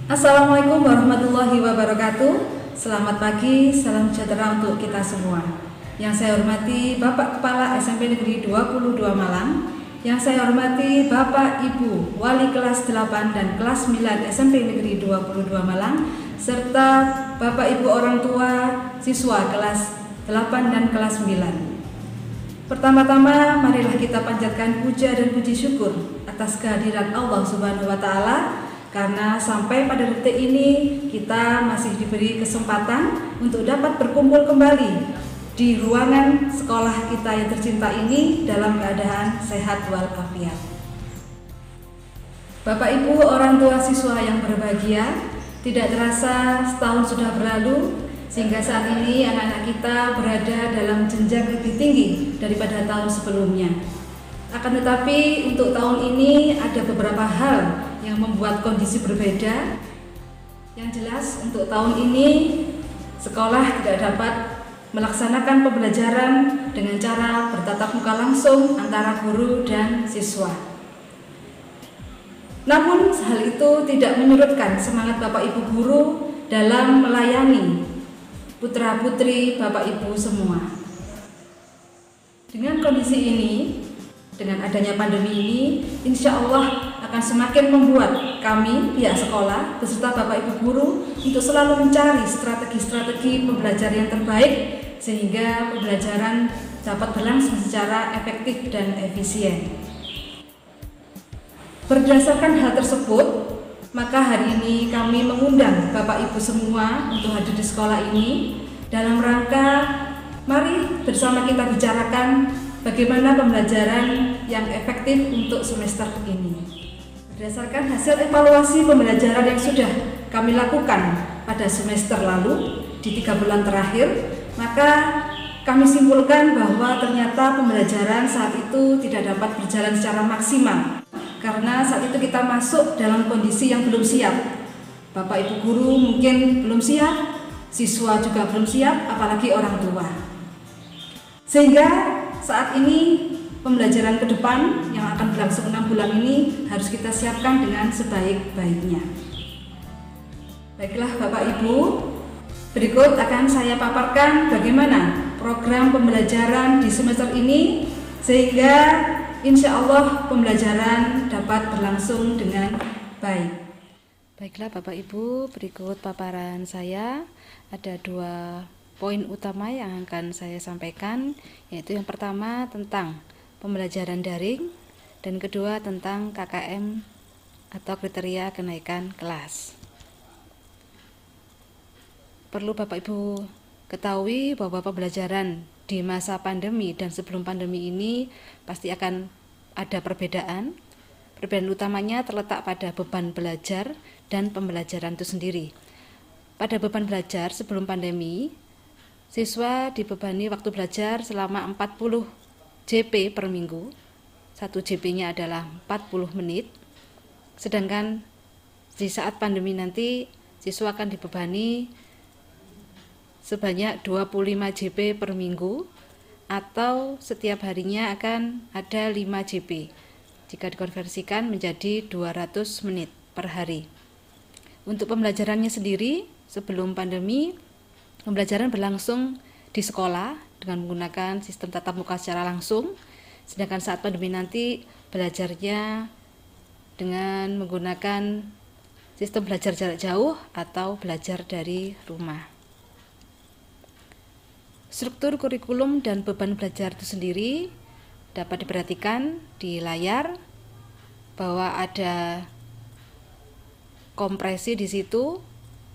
Assalamualaikum warahmatullahi wabarakatuh. Selamat pagi, salam sejahtera untuk kita semua. Yang saya hormati Bapak Kepala SMP Negeri 22 Malang, yang saya hormati Bapak Ibu Wali kelas 8 dan kelas 9 SMP Negeri 22 Malang, serta Bapak Ibu orang tua siswa kelas 8 dan kelas 9. Pertama-tama marilah kita panjatkan puja dan puji syukur atas kehadiran Allah Subhanahu wa taala, karena sampai pada detik ini kita masih diberi kesempatan untuk dapat berkumpul kembali di ruangan sekolah kita yang tercinta ini dalam keadaan sehat walafiat. Bapak Ibu orang tua siswa yang berbahagia, tidak terasa setahun sudah berlalu sehingga saat ini anak-anak kita berada dalam jenjang lebih tinggi daripada tahun sebelumnya. Akan tetapi untuk tahun ini ada beberapa hal yang membuat kondisi berbeda. Yang jelas untuk tahun ini sekolah tidak dapat melaksanakan pembelajaran dengan cara bertatap muka langsung antara guru dan siswa. Namun hal itu tidak menyurutkan semangat Bapak Ibu guru dalam melayani putra-putri Bapak Ibu semua. Dengan kondisi ini, dengan adanya pandemi ini, insya Allah akan semakin membuat kami, pihak sekolah, beserta Bapak Ibu guru untuk selalu mencari strategi-strategi pembelajaran yang terbaik sehingga pembelajaran dapat berlangsung secara efektif dan efisien. Berdasarkan hal tersebut, maka hari ini kami mengundang Bapak Ibu semua untuk hadir di sekolah ini dalam rangka mari bersama kita bicarakan bagaimana pembelajaran yang efektif untuk semester ini. Berdasarkan hasil evaluasi pembelajaran yang sudah kami lakukan pada semester lalu di 3 bulan terakhir, maka kami simpulkan bahwa ternyata pembelajaran saat itu tidak dapat berjalan secara maksimal karena saat itu kita masuk dalam kondisi yang belum siap. Bapak Ibu guru mungkin belum siap, siswa juga belum siap, apalagi orang tua. Sehingga saat ini pembelajaran ke depan yang akan berlangsung 6 bulan ini harus kita siapkan dengan sebaik-baiknya. Baiklah Bapak Ibu, berikut akan saya paparkan bagaimana program pembelajaran di semester ini sehingga insya Allah pembelajaran dapat berlangsung dengan baik. Baiklah Bapak Ibu, berikut paparan saya. Ada 2 poin utama yang akan saya sampaikan, yaitu yang pertama tentang pembelajaran daring dan kedua tentang KKM atau kriteria kenaikan kelas. Perlu Bapak Ibu ketahui bahwa pembelajaran di masa pandemi dan sebelum pandemi ini pasti akan ada perbedaan. Perbedaan utamanya terletak pada beban belajar dan pembelajaran itu sendiri. Pada beban belajar sebelum pandemi, siswa dibebani waktu belajar selama 40 JP per minggu. 1 JP-nya adalah 40 menit. Sedangkan di saat pandemi nanti siswa akan dibebani sebanyak 25 JP per minggu atau setiap harinya akan ada 5 JP. Jika dikonversikan menjadi 200 menit per hari. Untuk pembelajarannya sendiri sebelum pandemi, pembelajaran berlangsung di sekolah dengan menggunakan sistem tatap muka secara langsung, sedangkan saat pandemi nanti belajarnya dengan menggunakan sistem belajar jarak jauh atau belajar dari rumah. Struktur kurikulum dan beban belajar itu sendiri dapat diperhatikan di layar bahwa ada kompresi di situ.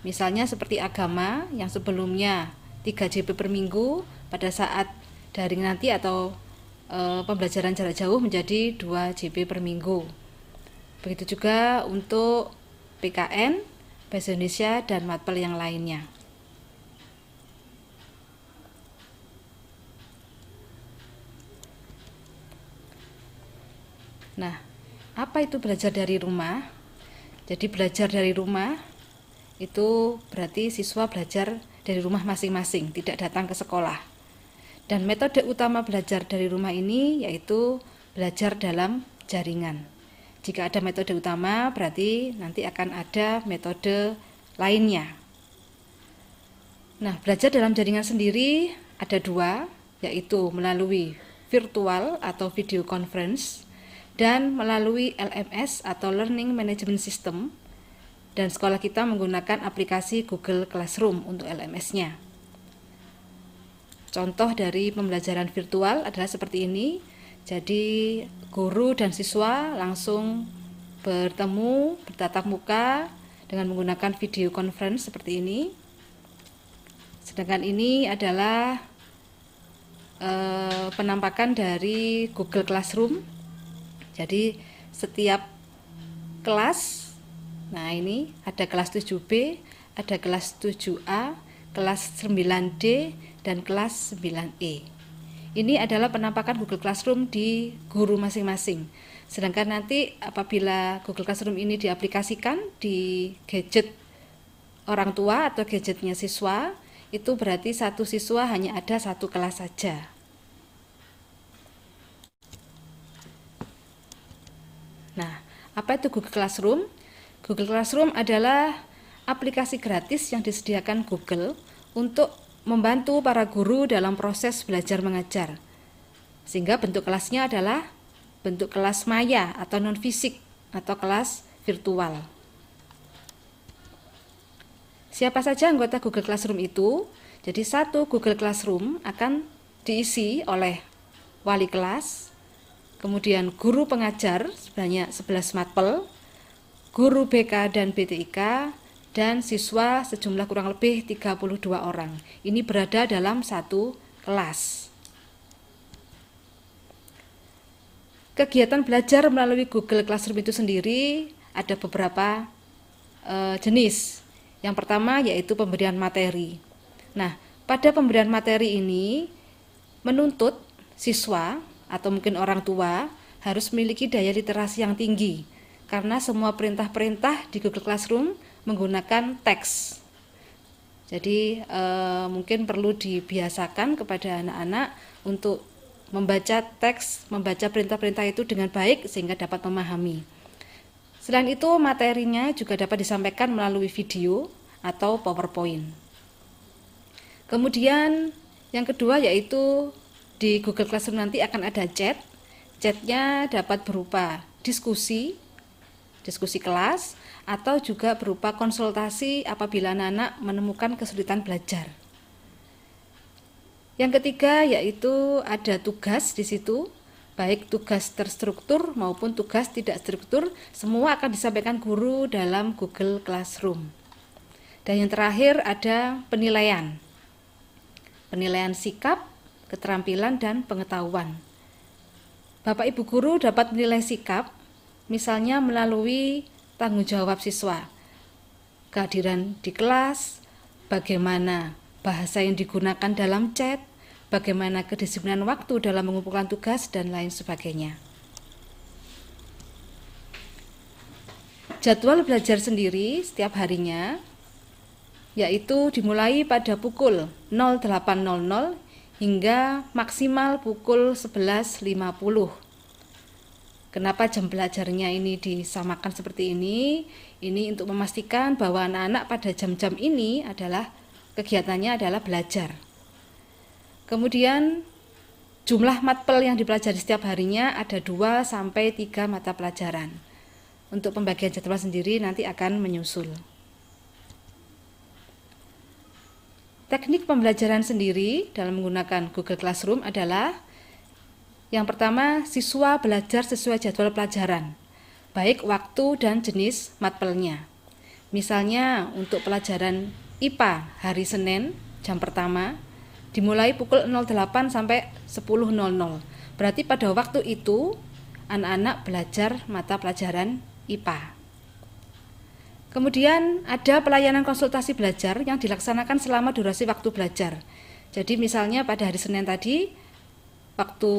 Misalnya seperti agama yang sebelumnya 3 JP per minggu, pada saat daring nanti atau pembelajaran jarak jauh menjadi 2 JP per minggu. Begitu juga untuk PKN, Bahasa Indonesia, dan matpel yang lainnya. Nah, apa itu belajar dari rumah? Jadi belajar dari rumah itu berarti siswa belajar dari rumah masing-masing, tidak datang ke sekolah. Dan metode utama belajar dari rumah ini yaitu belajar dalam jaringan. Jika ada metode utama, berarti nanti akan ada metode lainnya. Nah, belajar dalam jaringan sendiri ada dua, yaitu melalui virtual atau video conference dan melalui LMS atau Learning Management System. Dan sekolah kita menggunakan aplikasi Google Classroom untuk LMS-nya. Contoh dari pembelajaran virtual adalah seperti ini. Jadi guru dan siswa langsung bertemu, bertatap muka dengan menggunakan video conference seperti ini. Sedangkan ini adalah penampakan dari Google Classroom. Jadi setiap kelas, nah ini ada kelas 7B, ada kelas 7A, kelas 9D, dan kelas 9E. Ini adalah penampakan Google Classroom di guru masing-masing. Sedangkan nanti apabila Google Classroom ini diaplikasikan di gadget orang tua atau gadgetnya siswa, itu berarti satu siswa hanya ada satu kelas saja. Nah, apa itu Google Classroom? Google Classroom adalah aplikasi gratis yang disediakan Google untuk membantu para guru dalam proses belajar mengajar. Sehingga bentuk kelasnya adalah bentuk kelas maya atau non-fisik atau kelas virtual. Siapa saja anggota Google Classroom itu? Jadi satu Google Classroom akan diisi oleh wali kelas, kemudian guru pengajar sebanyak 11 matpel, guru BK dan BTIK, dan siswa sejumlah kurang lebih 32 orang. Ini berada dalam satu kelas. Kegiatan belajar melalui Google Classroom itu sendiri ada beberapa jenis. Yang pertama yaitu pemberian materi. Nah, pada pemberian materi ini menuntut siswa atau mungkin orang tua harus memiliki daya literasi yang tinggi, karena semua perintah-perintah di Google Classroom menggunakan teks. Jadi mungkin perlu dibiasakan kepada anak-anak untuk membaca teks, membaca perintah-perintah itu dengan baik sehingga dapat memahami. Selain itu, materinya juga dapat disampaikan melalui video atau PowerPoint. Kemudian yang kedua yaitu di Google Classroom nanti akan ada chat. Chatnya dapat berupa diskusi kelas, atau juga berupa konsultasi apabila anak-anak menemukan kesulitan belajar. Yang ketiga yaitu ada tugas di situ, baik tugas terstruktur maupun tugas tidak struktur, semua akan disampaikan guru dalam Google Classroom. Dan yang terakhir ada penilaian sikap, keterampilan, dan pengetahuan. Bapak Ibu guru dapat menilai sikap, misalnya melalui tanggung jawab siswa, kehadiran di kelas, bagaimana bahasa yang digunakan dalam chat, bagaimana kedisiplinan waktu dalam mengumpulkan tugas, dan lain sebagainya. Jadwal belajar sendiri setiap harinya yaitu dimulai pada pukul 08.00 hingga maksimal pukul 11.50. Kenapa jam belajarnya ini disamakan seperti ini? Ini untuk memastikan bahwa anak-anak pada jam-jam ini adalah kegiatannya adalah belajar. Kemudian jumlah matpel yang dipelajari setiap harinya ada 2 sampai 3 mata pelajaran. Untuk pembagian jadwal sendiri nanti akan menyusul. Teknik pembelajaran sendiri dalam menggunakan Google Classroom adalah yang pertama, siswa belajar sesuai jadwal pelajaran, baik waktu dan jenis matpelnya. Misalnya untuk pelajaran IPA hari Senin, jam pertama, dimulai pukul 08 sampai 10.00. Berarti pada waktu itu, anak-anak belajar mata pelajaran IPA. Kemudian ada pelayanan konsultasi belajar yang dilaksanakan selama durasi waktu belajar. Jadi misalnya pada hari Senin tadi, waktu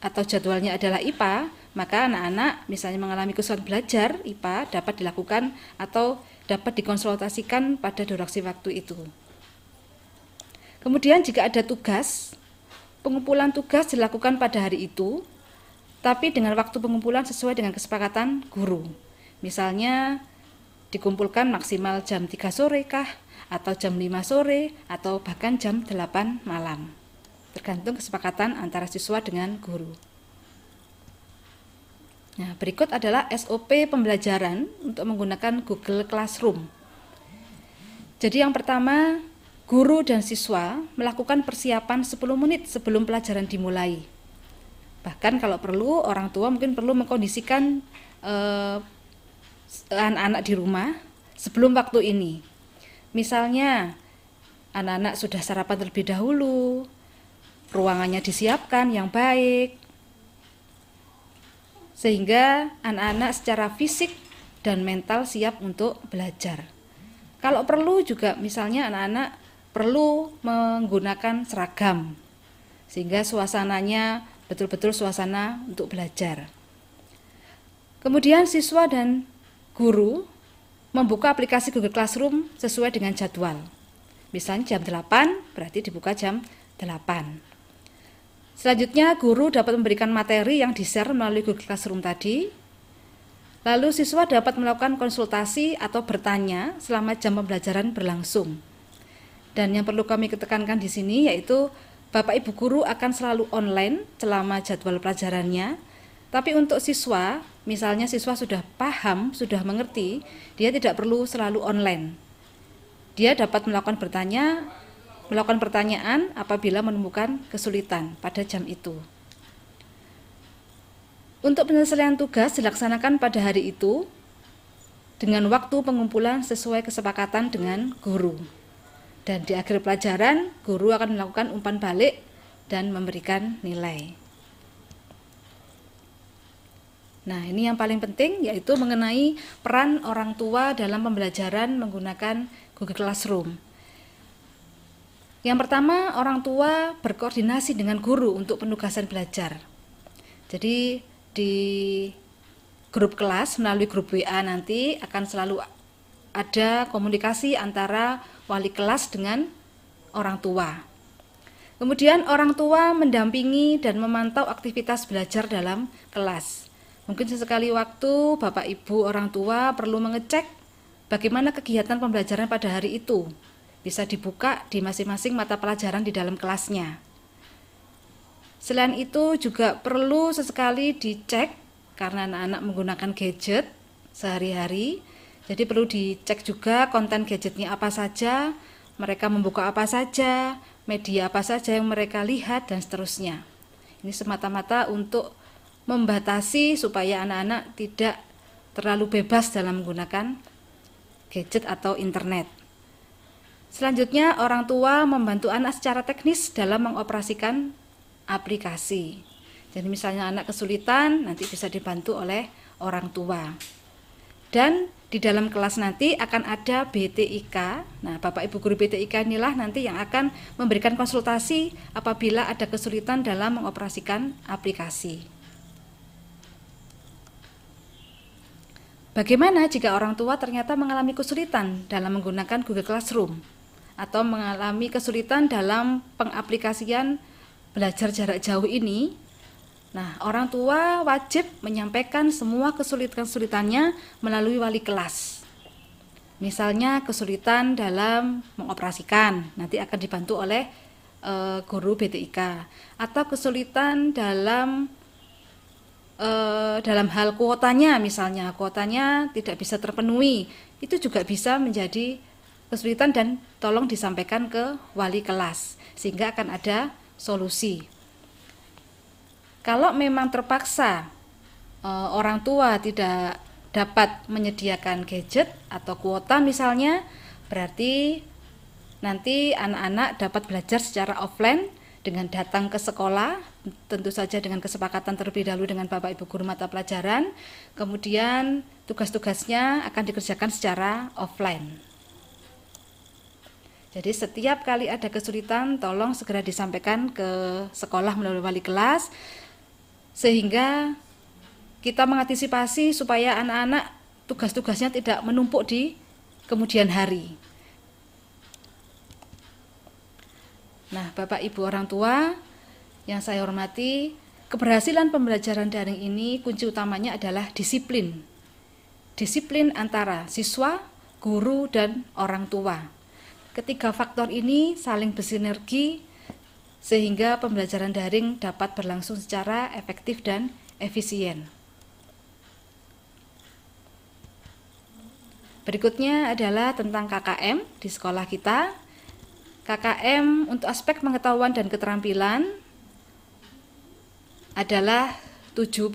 atau jadwalnya adalah IPA, maka anak-anak misalnya mengalami kesulitan belajar IPA dapat dilakukan atau dapat dikonsultasikan pada durasi waktu itu. Kemudian jika ada tugas, pengumpulan tugas dilakukan pada hari itu. tapi dengan waktu pengumpulan sesuai dengan kesepakatan guru. Misalnya dikumpulkan maksimal jam 3 sore kah, atau jam 5 sore, atau bahkan jam 8 malam. Tergantung kesepakatan antara siswa dengan guru. Nah, berikut adalah SOP pembelajaran untuk menggunakan Google Classroom. Jadi yang pertama, guru dan siswa melakukan persiapan 10 menit sebelum pelajaran dimulai. Bahkan kalau perlu, orang tua mungkin perlu mengkondisikan anak-anak di rumah sebelum waktu ini. Misalnya, anak-anak sudah sarapan terlebih dahulu, ruangannya disiapkan yang baik, sehingga anak-anak secara fisik dan mental siap untuk belajar. Kalau perlu juga misalnya anak-anak perlu menggunakan seragam, sehingga suasananya betul-betul suasana untuk belajar. Kemudian siswa dan guru membuka aplikasi Google Classroom sesuai dengan jadwal. Misalnya jam 8, berarti dibuka jam 8. Selanjutnya, guru dapat memberikan materi yang di-share melalui Google Classroom tadi. Lalu siswa dapat melakukan konsultasi atau bertanya selama jam pembelajaran berlangsung. Dan yang perlu kami ketekankan di sini yaitu Bapak Ibu guru akan selalu online selama jadwal pelajarannya. Tapi untuk siswa, misalnya siswa sudah paham, sudah mengerti, dia tidak perlu selalu online. Dia dapat melakukan pertanyaan apabila menemukan kesulitan pada jam itu. Untuk penyelesaian tugas dilaksanakan pada hari itu dengan waktu pengumpulan sesuai kesepakatan dengan guru. Dan di akhir pelajaran, guru akan melakukan umpan balik dan memberikan nilai. Nah, ini yang paling penting yaitu mengenai peran orang tua dalam pembelajaran menggunakan Google Classroom. Yang pertama, orang tua berkoordinasi dengan guru untuk penugasan belajar. Jadi di grup kelas melalui grup WA nanti akan selalu ada komunikasi antara wali kelas dengan orang tua. Kemudian orang tua mendampingi dan memantau aktivitas belajar dalam kelas. Mungkin sesekali waktu Bapak Ibu orang tua perlu mengecek bagaimana kegiatan pembelajaran pada hari itu. Bisa dibuka di masing-masing mata pelajaran di dalam kelasnya. Selain itu juga perlu sesekali dicek karena anak-anak menggunakan gadget sehari-hari. Jadi perlu dicek juga konten gadgetnya apa saja, mereka membuka apa saja, media apa saja yang mereka lihat dan seterusnya. Ini semata-mata untuk membatasi supaya anak-anak tidak terlalu bebas dalam menggunakan gadget atau internet. Selanjutnya, orang tua membantu anak secara teknis dalam mengoperasikan aplikasi. Jadi misalnya anak kesulitan, nanti bisa dibantu oleh orang tua. Dan di dalam kelas nanti akan ada BTIK. Nah, Bapak Ibu guru BTIK inilah nanti yang akan memberikan konsultasi apabila ada kesulitan dalam mengoperasikan aplikasi. Bagaimana jika orang tua ternyata mengalami kesulitan dalam menggunakan Google Classroom atau mengalami kesulitan dalam pengaplikasian belajar jarak jauh ini? Nah, orang tua wajib menyampaikan semua kesulitan-kesulitannya melalui wali kelas. Misalnya kesulitan dalam mengoperasikan, nanti akan dibantu oleh guru BTIK, atau kesulitan dalam hal kuotanya, misalnya kuotanya tidak bisa terpenuhi, itu juga bisa menjadi kesulitan dan tolong disampaikan ke wali kelas sehingga akan ada solusi. Kalau memang terpaksa orang tua tidak dapat menyediakan gadget atau kuota misalnya, berarti nanti anak-anak dapat belajar secara offline dengan datang ke sekolah, tentu saja dengan kesepakatan terlebih dahulu dengan Bapak Ibu guru mata pelajaran, kemudian tugas-tugasnya akan dikerjakan secara offline. Jadi setiap kali ada kesulitan tolong segera disampaikan ke sekolah melalui wali kelas sehingga kita mengantisipasi supaya anak-anak tugas-tugasnya tidak menumpuk di kemudian hari. Nah, Bapak Ibu orang tua yang saya hormati, Keberhasilan pembelajaran daring ini kunci utamanya adalah disiplin. Disiplin antara siswa, guru, dan orang tua. Ketiga faktor ini saling bersinergi sehingga pembelajaran daring dapat berlangsung secara efektif dan efisien. Berikutnya adalah tentang KKM di sekolah kita. KKM untuk aspek pengetahuan dan keterampilan adalah 70.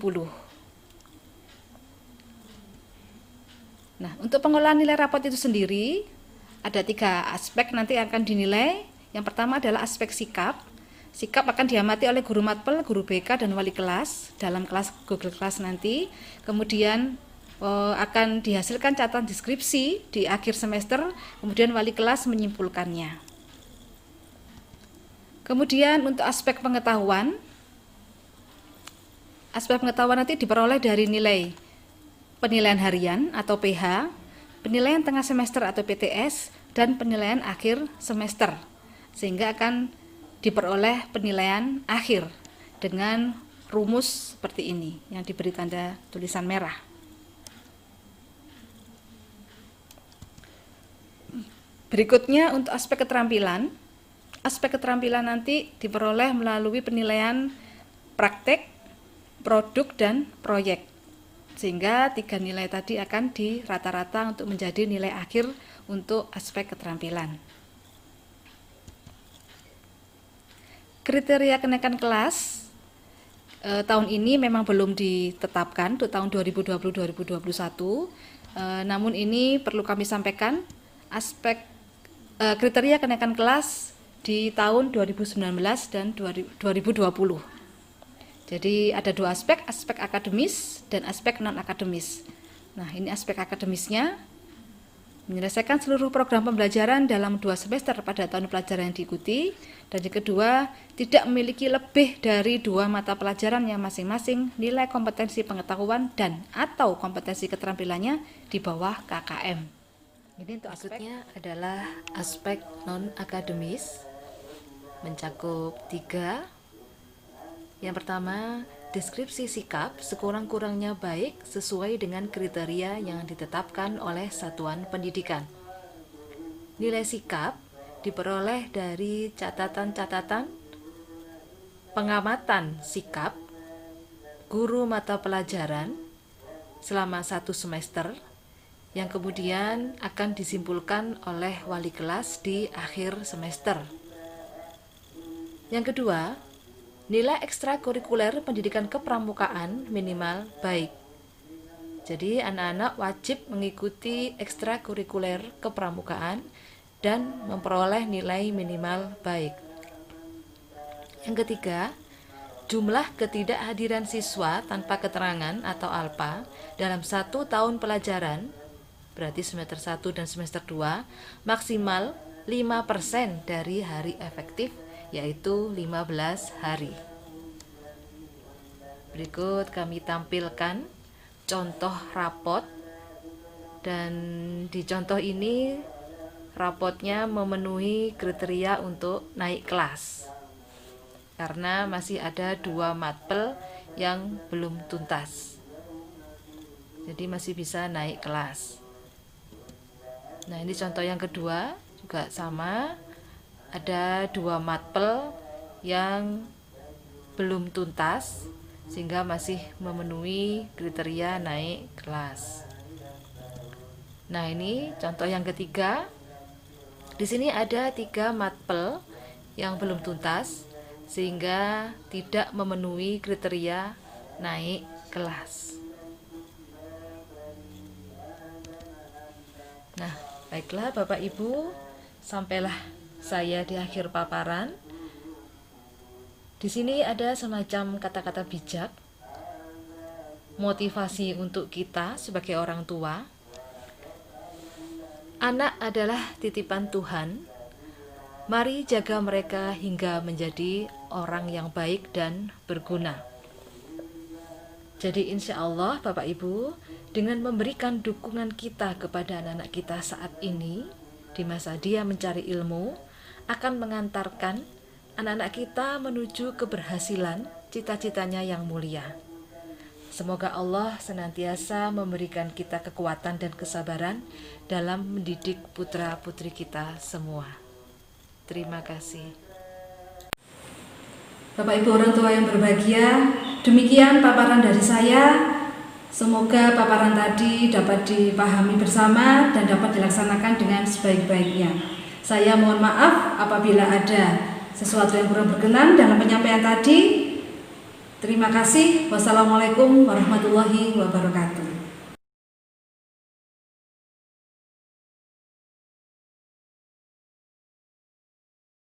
Nah, untuk pengolahan nilai rapot itu sendiri ada 3 aspek nanti akan dinilai. Yang pertama adalah aspek sikap. Sikap akan diamati oleh guru matpel, guru BK, dan wali kelas dalam kelas Google Class nanti. Kemudian akan dihasilkan catatan deskripsi di akhir semester, kemudian wali kelas menyimpulkannya. Kemudian untuk aspek pengetahuan nanti diperoleh dari nilai penilaian harian atau PH, penilaian tengah semester atau PTS, dan penilaian akhir semester, sehingga akan diperoleh penilaian akhir dengan rumus seperti ini yang diberi tanda tulisan merah. Berikutnya untuk aspek keterampilan. Aspek keterampilan nanti diperoleh melalui penilaian praktek, produk, dan proyek. Sehingga 3 nilai tadi akan dirata-rata untuk menjadi nilai akhir untuk aspek keterampilan. Kriteria kenaikan kelas tahun ini memang belum ditetapkan untuk tahun 2020-2021. Namun ini perlu kami sampaikan aspek kriteria kenaikan kelas di tahun 2019 dan 2020. Jadi ada 2 aspek akademis dan aspek non-akademis. Nah, ini aspek akademisnya, menyelesaikan seluruh program pembelajaran dalam 2 semester pada tahun pelajaran yang diikuti, dan yang kedua, tidak memiliki lebih dari 2 mata pelajaran yang masing-masing nilai kompetensi pengetahuan dan atau kompetensi keterampilannya di bawah KKM. Ini untuk aspeknya adalah aspek non-akademis, mencakup 3. Yang pertama, deskripsi sikap sekurang-kurangnya baik sesuai dengan kriteria yang ditetapkan oleh satuan pendidikan. Nilai sikap diperoleh dari catatan-catatan, pengamatan sikap, guru mata pelajaran selama 1 semester, yang kemudian akan disimpulkan oleh wali kelas di akhir semester. Yang kedua, nilai ekstrakurikuler pendidikan kepramukaan minimal baik. Jadi anak-anak wajib mengikuti ekstrakurikuler kepramukaan dan memperoleh nilai minimal baik. Yang ketiga, jumlah ketidakhadiran siswa tanpa keterangan atau ALPA dalam 1 tahun pelajaran, berarti semester 1 dan semester 2, maksimal 5% dari hari efektif, yaitu 15 hari. Berikut kami tampilkan contoh rapot, dan di contoh ini rapotnya memenuhi kriteria untuk naik kelas karena masih ada 2 matpel yang belum tuntas, jadi masih bisa naik kelas. Nah, ini contoh yang kedua juga sama, ada 2 matpel yang belum tuntas sehingga masih memenuhi kriteria naik kelas. Nah, ini contoh yang ketiga. Di sini ada 3 matpel yang belum tuntas sehingga tidak memenuhi kriteria naik kelas. Nah, baiklah Bapak Ibu, sampailah saya di akhir paparan. Di sini ada semacam kata-kata bijak, motivasi untuk kita sebagai orang tua. Anak adalah titipan Tuhan. Mari jaga mereka hingga menjadi orang yang baik dan berguna. Jadi insya Allah Bapak Ibu, dengan memberikan dukungan kita kepada anak-anak kita saat ini, di masa dia mencari ilmu, akan mengantarkan anak-anak kita menuju keberhasilan cita-citanya yang mulia. Semoga Allah senantiasa memberikan kita kekuatan dan kesabaran dalam mendidik putra-putri kita semua. Terima kasih. Bapak Ibu orang tua yang berbahagia, demikian paparan dari saya. Semoga paparan tadi dapat dipahami bersama dan dapat dilaksanakan dengan sebaik-baiknya. Saya mohon maaf apabila ada sesuatu yang kurang berkenan dalam penyampaian tadi. Terima kasih. Wassalamualaikum warahmatullahi wabarakatuh.